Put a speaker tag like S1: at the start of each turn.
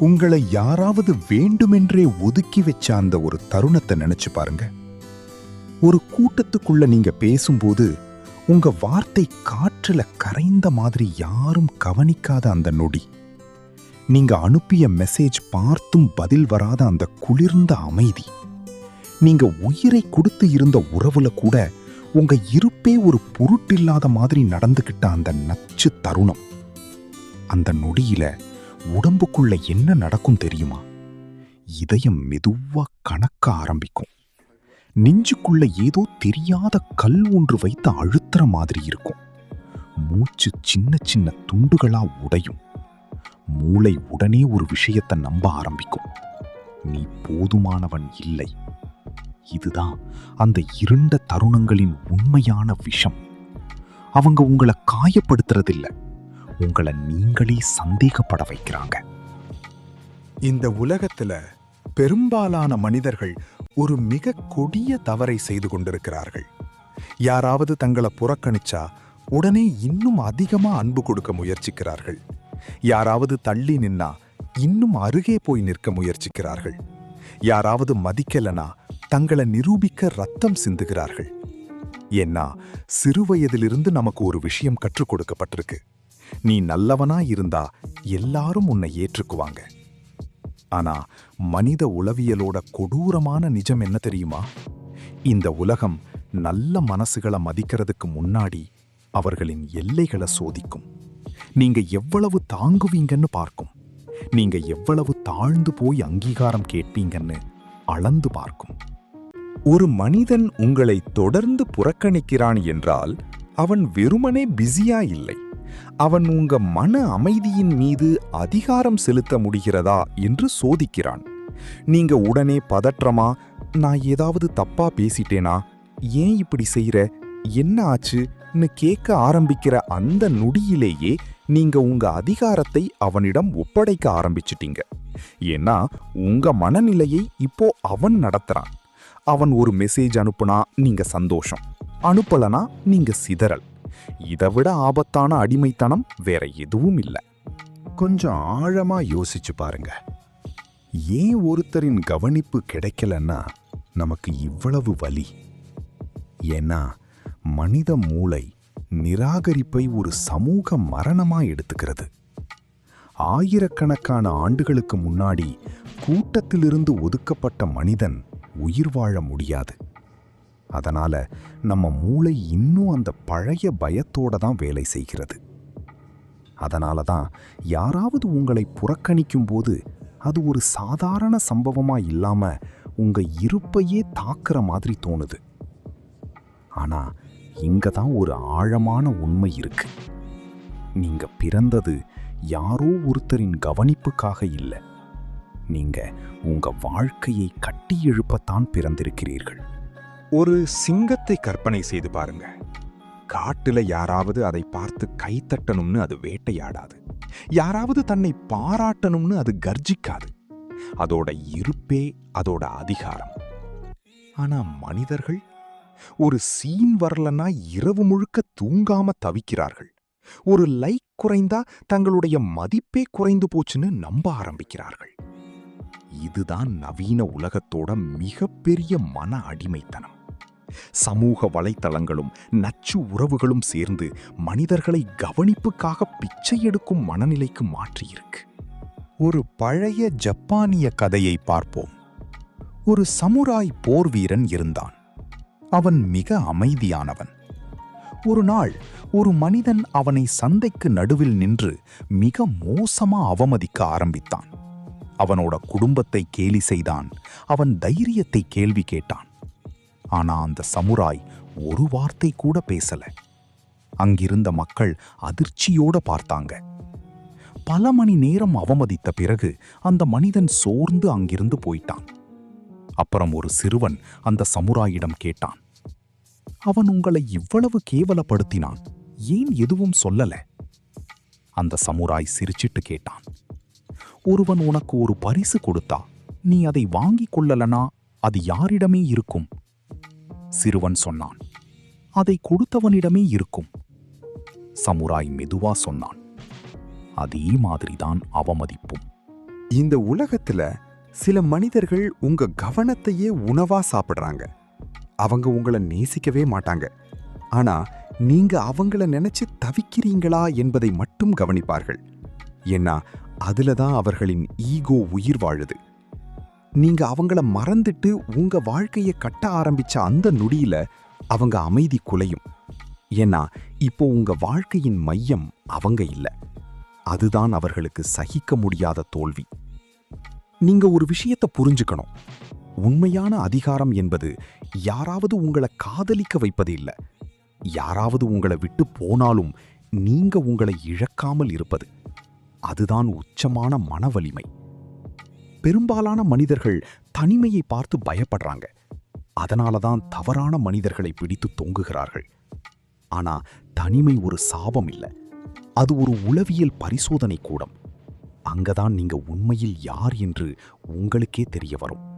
S1: உங்களை யாராவது வேண்டுமென்றே ஒதுக்கி வச்ச அந்த ஒரு தருணத்தை நினைச்சு பாருங்க. ஒரு கூட்டத்துக்குள்ள நீங்க பேசும்போது உங்க வார்த்தை காற்றுல கரைந்த மாதிரி யாரும் கவனிக்காத அந்த நொடி, நீங்க அனுப்பிய மெசேஜ் பார்த்தும் பதில் வராத அந்த குளிர்ந்த அமைதி, நீங்க உயிரை கொடுத்து இருந்த உறவுல கூட உங்க இருப்பே ஒரு பொருட்டில்லாத மாதிரி நடந்துகிட்ட அந்த நச்சு தருணம், அந்த நொடியில உடம்புக்குள்ள என்ன நடக்கும் தெரியுமா? இதயம் மெதுவா கணக்க ஆரம்பிக்கும். நெஞ்சுக்குள்ள ஏதோ தெரியாத கல் ஒன்று வைத்து அழுத்துற மாதிரி இருக்கும். மூச்சு சின்ன சின்ன துண்டுகளா உடையும். மூளை உடனே ஒரு விஷயத்தை நம்ப ஆரம்பிக்கும். நீ போதுமானவன் இல்லை. இதுதான் அந்த இருண்ட தருணங்களின் உண்மையான விஷம். அவங்க உங்களை காயப்படுத்துறதில்ல, உங்களை நீங்களே சந்தேகப்பட வைக்கிறாங்க. இந்த உலகத்துல பெரும்பாலான மனிதர்கள் ஒரு மிக கொடிய தவறை செய்து கொண்டிருக்கிறார்கள். யாராவது தங்களை புறக்கணிச்சா உடனே இன்னும் அதிகமா அன்பு கொடுக்க முயற்சிக்கிறார்கள். யாராவது தள்ளி நின்னா இன்னும் அருகே போய் நிற்க முயற்சிக்கிறார்கள். யாராவது மதிக்கலனா தங்களை நிரூபிக்க ரத்தம் சிந்துகிறார்கள். ஏன்னா சிறுவயதிலிருந்து நமக்கு ஒரு விஷயம் கற்றுக் கொடுக்கப்பட்டிருக்கு. நீ நல்லவனா இருந்தா எல்லாரும் உன்னை ஏற்றுக்குவாங்க. ஆனா மனித உளவியலோட கொடூரமான நிஜம் என்ன தெரியுமா? இந்த உலகம் நல்ல மனசுகளை மதிக்கிறதுக்கு முன்னாடி அவர்களின் எல்லைகளை சோதிக்கும். நீங்க எவ்வளவு தாங்குவீங்கன்னு பார்க்கும். நீங்க எவ்வளவு தாழ்ந்து போய் அங்கீகாரம் கேட்பீங்கன்னு அளந்து பார்க்கும். ஒரு மனிதன் உங்களை தொடர்ந்து புறக்கணிக்கிறான் என்றால் அவன் வெறுமனே பிஸியா இல்லை, அவன் உங்க மன அமைதியின் மீது அதிகாரம் செலுத்த முடிகிறதா என்று சோதிக்கிறான். நீங்க உடனே பதற்றமா, நான் ஏதாவது தப்பா பேசிட்டேனா, ஏன் இப்படி செய்யற, என்ன ஆச்சுன்னு கேட்க ஆரம்பிக்கிற அந்த நொடியிலேயே நீங்க உங்க அதிகாரத்தை அவனிடம் ஒப்படைக்க ஆரம்பிச்சிட்டீங்க. ஏன்னா உங்க மனநிலையை இப்போ அவன் நடத்துறான். அவன் ஒரு மெசேஜ் அனுப்புனா நீங்க சந்தோஷம், அனுப்பலனா நீங்க சிதறல். இதைவிட ஆபத்தான அடிமைத்தனம் வேற எதுவும் இல்லை. கொஞ்சம் ஆழமா யோசிச்சு பாருங்க. ஏன் ஒருத்தரின் கவனிப்பு கிடைக்கலன்னா நமக்கு இவ்வளவு வலி? ஏன்னா மனித மூளை நிராகரிப்பை ஒரு சமூக மரணமா எடுத்துக்கிறது. ஆயிரக்கணக்கான ஆண்டுகளுக்கு முன்னாடி கூட்டத்திலிருந்து ஒதுக்கப்பட்ட மனிதன் உயிர் வாழ முடியாது. அதனால நம்ம மூளை இன்னும் அந்த பழைய பயத்தோட தான் வேலை செய்கிறது. அதனால தான் யாராவது உங்களை புறக்கணிக்கும் போது அது ஒரு சாதாரண சம்பவமா இல்லாம உங்க இருப்பையே தாக்குற மாதிரி தோணுது. ஆனா இங்க தான் ஒரு ஆழமான உண்மை இருக்கு. நீங்க பிறந்தது யாரோ ஒருத்தரின் கவனிப்புக்காக இல்லை. நீங்க உங்க வாழ்க்கையை கட்டி எழுப்பத்தான் பிறந்திருக்கிறீர்கள். ஒரு சிங்கத்தை கற்பனை செய்து பாருங்க. காட்டுல யாராவது அதை பார்த்து கைத்தட்டணும்னு அது வேட்டையாடாது. யாராவது தன்னை பாராட்டணும்னு அது கர்ஜிக்காது. அதோட இருப்பே அதோட அதிகாரம். ஆனா மனிதர்கள் ஒரு சீன் வரலன்னா இரவு முழுக்க தூங்காம தவிக்கிறார்கள். ஒரு லைக் குறைந்தா தங்களுடைய மதிப்பே குறைந்து போச்சுன்னு நம்ப ஆரம்பிக்கிறார்கள். இதுதான் நவீன உலகத்தோட மிகப்பெரிய மன அடிமைத்தனம். சமூக வலைத்தளங்களும் நச்சு உறவுகளும் சேர்ந்து மனிதர்களை கவனிப்புக்காக பிச்சை எடுக்கும் மனநிலைக்கு மாற்றியிருக்கு. ஒரு பழைய ஜப்பானிய கதையை பார்ப்போம். ஒரு சமுராய் போர் வீரன் இருந்தான். அவன் மிக அமைதியானவன். ஒரு நாள் ஒரு மனிதன் அவனை சந்தைக்கு நடுவில் நின்று மிக மோசமா அவமதிக்க ஆரம்பித்தான். அவனோட குடும்பத்தை கேலி செய்தான். அவன் தைரியத்தை கேள்வி கேட்டான். ஆனா அந்த சமுராய் ஒரு வார்த்தை கூட பேசல. அங்கிருந்த மக்கள் அதிர்ச்சியோட பார்த்தாங்க. பல மணி நேரம் அவமதித்த பிறகு அந்த மனிதன் சோர்ந்து அங்கிருந்து போயிட்டான். அப்புறம் ஒரு சிறுவன் அந்த சமுராயிடம் கேட்டான், அவன் உங்களை இவ்வளவு கேவலப்படுத்தினான், ஏன் எதுவும் சொல்லல? அந்த சமுராய் சிரிச்சிட்டு கேட்டான், ஒருவன் உனக்கு ஒரு பரிசு கொடுத்தா நீ அதை வாங்கிக் கொள்ளலனா அது யாரிடமே இருக்கும்? சிறுவன் சொன்னான், அதை கொடுத்தவனிடமே இருக்கும். சமுராய் மெதுவா சொன்னான், அதே மாதிரிதான் அவமதிப்பும். இந்த உலகத்துல சில மனிதர்கள் உங்க கவனத்தையே உணவா சாப்பிடுறாங்க. அவங்க உங்களை நேசிக்கவே மாட்டாங்க. ஆனா நீங்க அவங்கள நினைச்சு தவிக்கிறீங்களா என்பதை மட்டும் கவனிப்பார்கள். ஏன்னா அதுல தான் அவர்களின் ஈகோ உயிர் வாழுது. நீங்க அவங்கள மறந்துட்டு உங்க வாழ்க்கையை கட்ட ஆரம்பிச்ச அந்த நொடியில அவங்க அமைதி குலையும். ஏன்னா இப்போ உங்க வாழ்க்கையின் மையம் அவங்க இல்ல. அதுதான் அவர்களுக்கு சகிக்க முடியாத தோல்வி. நீங்க ஒரு விஷயத்தை புரிஞ்சுக்கணும். உண்மையான அதிகாரம் என்பது யாராவது உங்களை காதலிக்க வைப்பது இல்ல. யாராவது உங்களை விட்டு போனாலும் நீங்க உங்களை இழக்காமல் இருப்பது. அதுதான் உச்சமான மன வலிமை. பெரும்பாலான மனிதர்கள் தனிமையை பார்த்து பயப்படுறாங்க. அதனால தான் தவறான மனிதர்களை பிடித்து தொங்குகிறார்கள். ஆனா தனிமை ஒரு சாபம் இல்ல. அது ஒரு உளவியல் பரிசோதனை கூடம். அங்கதான் நீங்க உண்மையில் யார் என்று உங்களுக்கே தெரிய வரும்.